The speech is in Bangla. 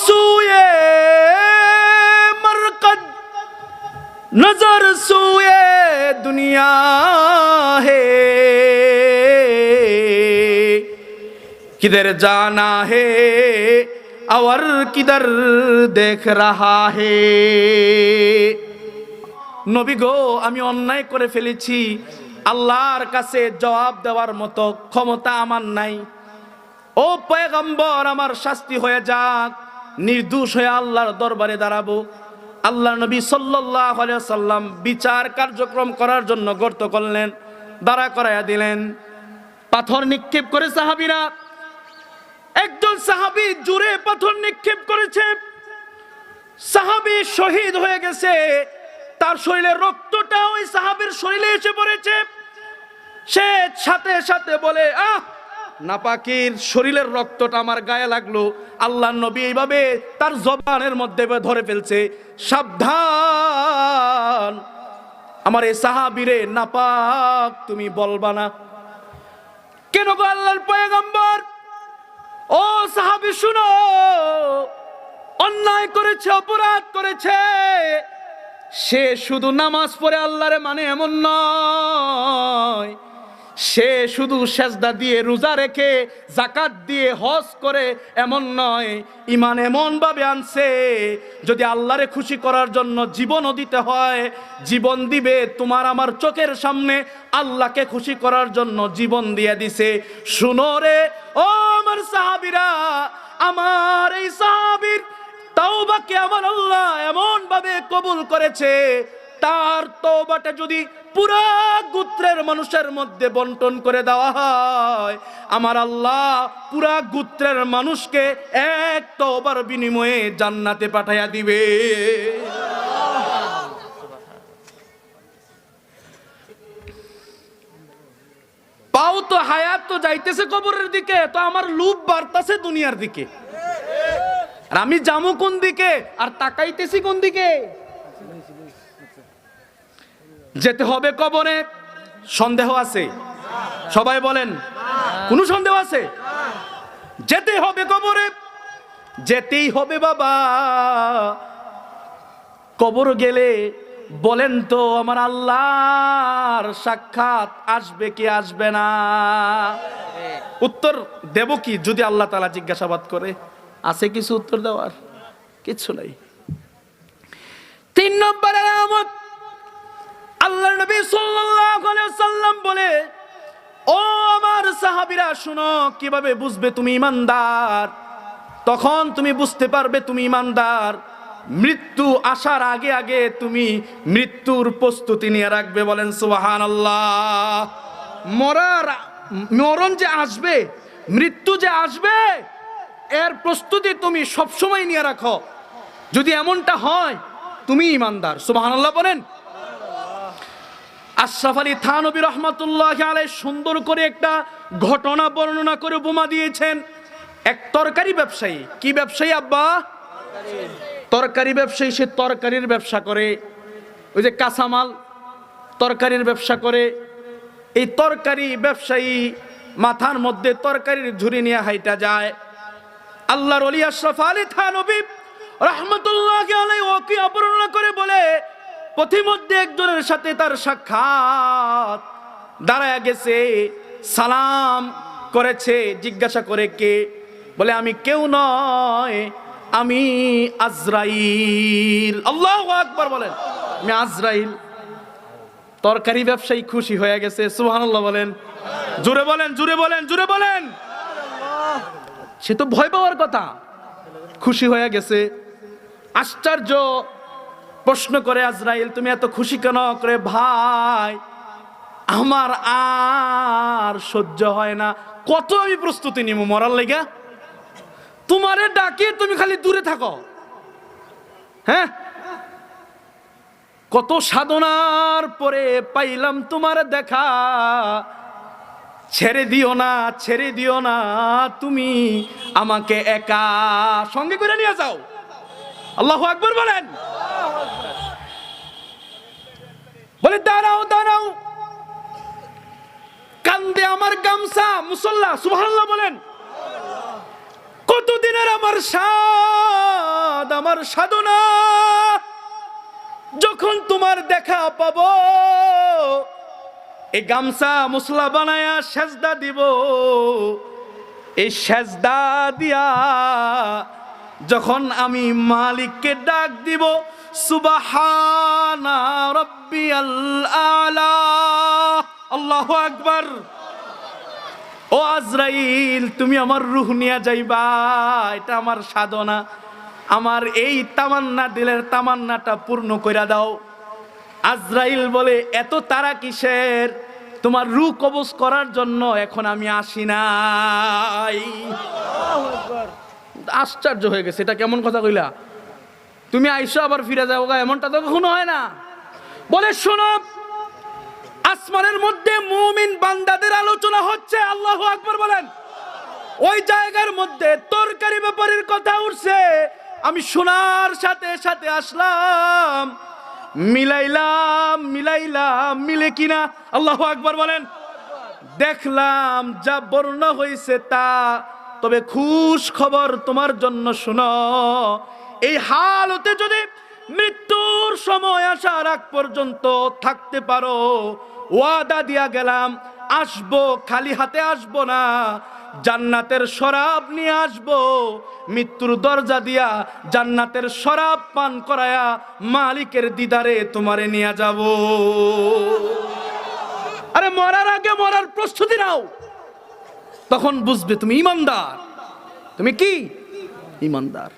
সুয়ে মরকদ নজর সুয়ে দুনিয়া হে কিধর জানা হে और किधर देख रहा है। নবী গো, আমি অন্যায় করে ফেলেছি, আল্লাহর কাছে জবাব দেওয়ার মতো ক্ষমতা আমার নাই। ও পয়গম্বর, আমার শাস্তি হয়ে যাক, নির্দোষ হয়ে আল্লাহর দরবারে দাঁড়াবো। আল্লাহ নবী সাল্লাল্লাহু আলাইহি ওয়াসাল্লাম বিচার কার্যক্রম করার জন্য গর্ত করলেন, দাঁড়া করাইয়া দিলেন। পাথর নিক্ষেপ করে সাহাবীরা, একজন সাহাবী জোরে পাথর নিক্ষেপ করেছে, সাহাবী শহীদ হয়ে গেছে, তার শরীরের রক্তটা ওই সাহাবীর শরীরে এসে পড়েছে। সে সাথে সাথে বলে, আহ, নাপাকির শরীরের রক্তটা আমার গায়ে লাগলো। আল্লাহর নবী এইভাবে তার জবানের মধ্যে ধরে ফেলছে, সাবধান, আমার এই সাহাবীরে নাপাক তুমি বলবা না। কেন গো আল্লাহর পয়গম্বর? ও সাহাবী শুনো, অন্যায় করেছে, অপরাধ করেছে, সে শুধু নামাজ পড়ে আল্লাহরে মানে এমন নয়, সে শুধু সেজদা দিয়ে রোজা রেখে যাকাত দিয়ে হজ করে এমন নয়, ঈমান এমন ভাবে আনছে যদি আল্লাহরে খুশি করার জন্য জীবনও দিতে হয় জীবন দিবে। তোমার আমার চোখের সামনে আল্লাহকে খুশি করার জন্য জীবন দিয়ে দিছে। শুনো রে ও আমার সাহাবীরা, আমার এই সাহাবীর তাওবাকে আমার আল্লাহ এমন ভাবে কবুল করেছে, তার তওবাটা যদি পুরা গোত্রের মানুষের মধ্যে বন্টন করে দেওয়া হয়, আমার আল্লাহ পুরা গোত্রের মানুষকে এক তওবার বিনিময়ে জান্নাতে পাঠাইয়া দিবে। পাও তো হায়াত তো যাইতেছে কবরের দিকে, তো আমার লুভ বাড়তাছে দুনিয়ার দিকে, আর আমি যামু কোন দিকে আর তাকাইতেছি কোন দিকে? যেতে হবে কবরে, সন্দেহ আছে? সবাই বলেন, কোন সন্দেহ আছে? যেতে হবে কবরে, যেতেই হবে বাবা। কবর গেলে বলেন তো আমার আল্লাহর সাক্ষাৎ আসবে কি আসবে না? উত্তর দেব কি যদি আল্লাহ তাআলা জিজ্ঞাসাবাদ করে? আছে কিছু উত্তর দেওয়ার? কিছু নাই। 3 নম্বর আলামত, আল্লাহর নবী সাল্লাল্লাহু আলাইহি ওয়াসাল্লাম বলে, ও আমার সাহাবীরা শুনো, কিভাবে বুঝবে তুমি ঈমানদার? তখন তুমি বুঝতে পারবে তুমি ঈমানদার মৃত্যু আসার আগে আগে তুমি মৃত্যুর প্রস্তুতি নিয়ে রাখবে। বলেন সুবহানাল্লাহ। মরণ যে আসবে, মৃত্যু যে আসবে, এর প্রস্তুতি তুমি সবসময় নিয়ে রাখো। যদি এমনটা হয় তুমি ঈমানদার। সুবহানাল্লাহ বলেন। আশরাফ আলী থানভী রহমাতুল্লাহি আলাইহি সুন্দর করে একটা ঘটনা বর্ণনা করে উপমা দিয়েছেন। এক তরকারি ব্যবসায়ী, কি ব্যবসায়ী আব্বা? তরকারি ব্যবসায়ী। সে তরকারির ব্যবসা করে, ওই যে কাঁচামাল তরকারির ব্যবসা করে। এই তরকারি ব্যবসায়ী মাথার মধ্যে তরকারির ঝুড়ি নিয়ে হাইটা যায়। আল্লাহর ওলি আশরাফ আলী থানভী রহমাতুল্লাহি আলাইহি ওকে বর্ণনা করে বলে, পথিমধ্যে একজনের সাথে তার সাক্ষাৎ, দাঁড়ায় গেছে, সালাম করেছে, জিজ্ঞাসা করে কে? বলে আমি কেউ নয়, আমি আজরাইল। আল্লাহু আকবার বলেন, আমি আজরাইল। তরকারি ব্যবসায়ী খুশি হয়ে গেছে। সুবহানাল্লাহ বলেন, জোরে বলেন, জোরে বলেন, জোরে বলেন। সে তো ভয় পাওয়ার কথা, খুশি হয়ে গেছে। আশ্চর্য, প্রশ্ন করে আজরাইল, তুমি এত খুশি কেন? করে ভাই আমার আর সহ্য হয় না, কত আমি প্রস্তুতি নিব মরার লাগা, তোমারে ডাকি তুমি খালি দূরে থাকো। হ্যাঁ, কত সাধনার পরে পাইলাম তোমার দেখা, ছেড়ে দিও না, ছেড়ে দিও না, তুমি আমাকে একা সঙ্গে করে নিয়ে যাও। আল্লাহু আকবার বলেন। বলে দাঁড়াও দাঁড়াও, কান্দে আমার গামছা, মুসল্লা। সুবহানাল্লাহ বলেন। কতদিনের আমার শান, আমার সাধনা, যখন তোমার দেখা পাবো এই গামছা মুসলা বানায়া সেজদা দিব, এই সেজদা দিয়া যখন আমি মালিককে ডাক দিব সুবহানা রাব্বিয়াল আলা, আল্লাহু আকবার। ও আজরাইল, তুমি আমার রূহ নিয়ে যাইবা, এটা আমার সাধনা, আমার এই তামান্না, দিলের তামান্নাটা পূর্ণ কইরা দাও। আজরাইল বলে এত তারা কিসের, তোমার রূহ কবজ করার জন্য এখন আমি আসি নাই। আশ্চর্য হয়ে গেছে, এটা কেমন কথা কইলা, তুমি আইসো আবার ফিরে যাও গা, এমনটা তো কখনো হয় না। বলে শোনো, আসমানের মধ্যে মুমিন বান্দাদের আলোচনা হচ্ছে, আল্লাহু আকবার বলেন। ওই জায়গার মধ্যে তরকারি ব্যাপারের কথা উঠছে, আমি শোনার সাথে সাথে আসলাম, মিলাইলাম মিলে কিনা, আল্লাহু আকবার বলেন। দেখলাম যা বর্ণনা হয়েছে তা, তবে খুশ খবর তোমার জন্য শোনো, এই হালতে যদি মৃত্যুর সময় আসার আগ পর্যন্ত থাকতে পারো, ওয়াদা দিয়া গেলাম আসবো, খালি হাতে আসবো না, জান্নাতের শরাব নিয়ে আসবো, মৃত্যুর দরজা দিয়া জান্নাতের শরাব পান করায়া মালিকের দিদারে তোমারে নিয়ে যাব। আরে মরার আগে মরার প্রস্তুতি নাও, তখন বুঝবে তুমি ইমানদার। তুমি কি ইমানদার।